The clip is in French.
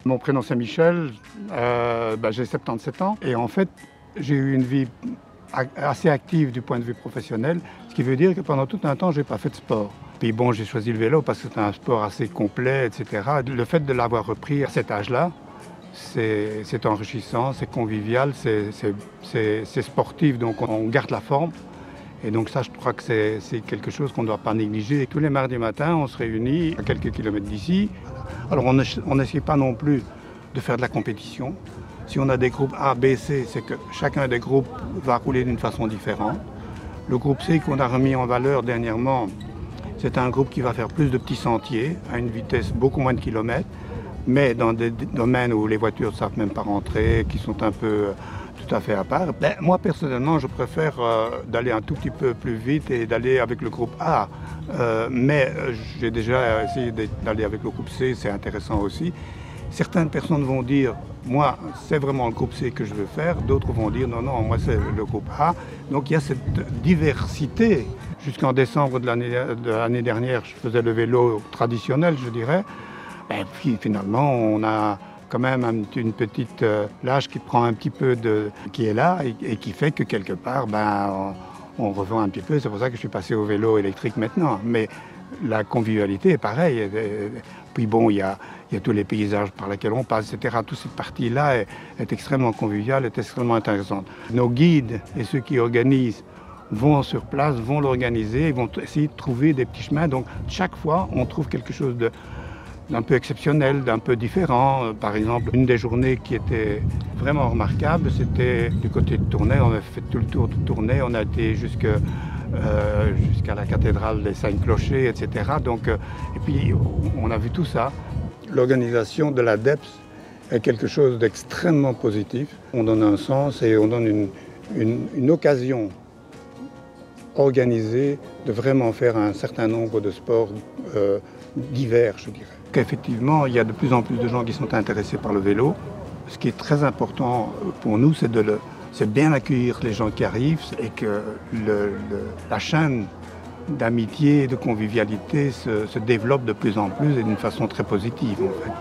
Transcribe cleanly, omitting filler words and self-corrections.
Mon prénom c'est Michel, j'ai 77 ans et en fait j'ai eu une vie assez active du point de vue professionnel, ce qui veut dire que pendant tout un temps je n'ai pas fait de sport. Puis bon, j'ai choisi le vélo parce que c'est un sport assez complet, etc. Le fait de l'avoir repris à cet âge-là, c'est enrichissant, c'est convivial, c'est sportif, donc on garde la forme. Et donc ça, je crois que c'est quelque chose qu'on ne doit pas négliger. Tous les mardis matins, on se réunit à quelques kilomètres d'ici. Alors on n'essaie pas non plus de faire de la compétition. Si on a des groupes A, B, C, c'est que chacun des groupes va rouler d'une façon différente. Le groupe C qu'on a remis en valeur dernièrement, c'est un groupe qui va faire plus de petits sentiers, à une vitesse beaucoup moins de kilomètres, mais dans des domaines où les voitures ne savent même pas rentrer, qui sont un peu tout à fait à part. Moi, personnellement, je préfère d'aller un tout petit peu plus vite et d'aller avec le groupe A. J'ai déjà essayé d'aller avec le groupe C, c'est intéressant aussi. Certaines personnes vont dire, moi, c'est vraiment le groupe C que je veux faire. D'autres vont dire, non, non, moi, c'est le groupe A. Donc, il y a cette diversité. Jusqu'en décembre de l'année dernière, je faisais le vélo traditionnel, je dirais. Et puis, finalement, on a quand même une petite lâche qui prend un petit peu qui est là et qui fait que quelque part, on revend un petit peu. C'est pour ça que je suis passé au vélo électrique maintenant. Mais la convivialité est pareille. Puis bon, il y a tous les paysages par lesquels on passe, etc. Toute cette partie-là est extrêmement conviviale, est extrêmement intéressante. Nos guides et ceux qui organisent vont sur place, vont l'organiser, ils vont essayer de trouver des petits chemins. Donc chaque fois, on trouve quelque chose d'un peu exceptionnel, d'un peu différent. Par exemple, une des journées qui était vraiment remarquable, c'était du côté de Tournai. On a fait tout le tour de Tournai, on a été jusqu'à la cathédrale des Cinq-Clochers, etc. Et puis, on a vu tout ça. L'organisation de la DEPS est quelque chose d'extrêmement positif. On donne un sens et on donne une occasion organisée de vraiment faire un certain nombre de sports divers, je dirais. Effectivement, il y a de plus en plus de gens qui sont intéressés par le vélo. Ce qui est très important pour nous, c'est bien accueillir les gens qui arrivent et que la chaîne d'amitié et de convivialité se développe de plus en plus et d'une façon très positive, en fait.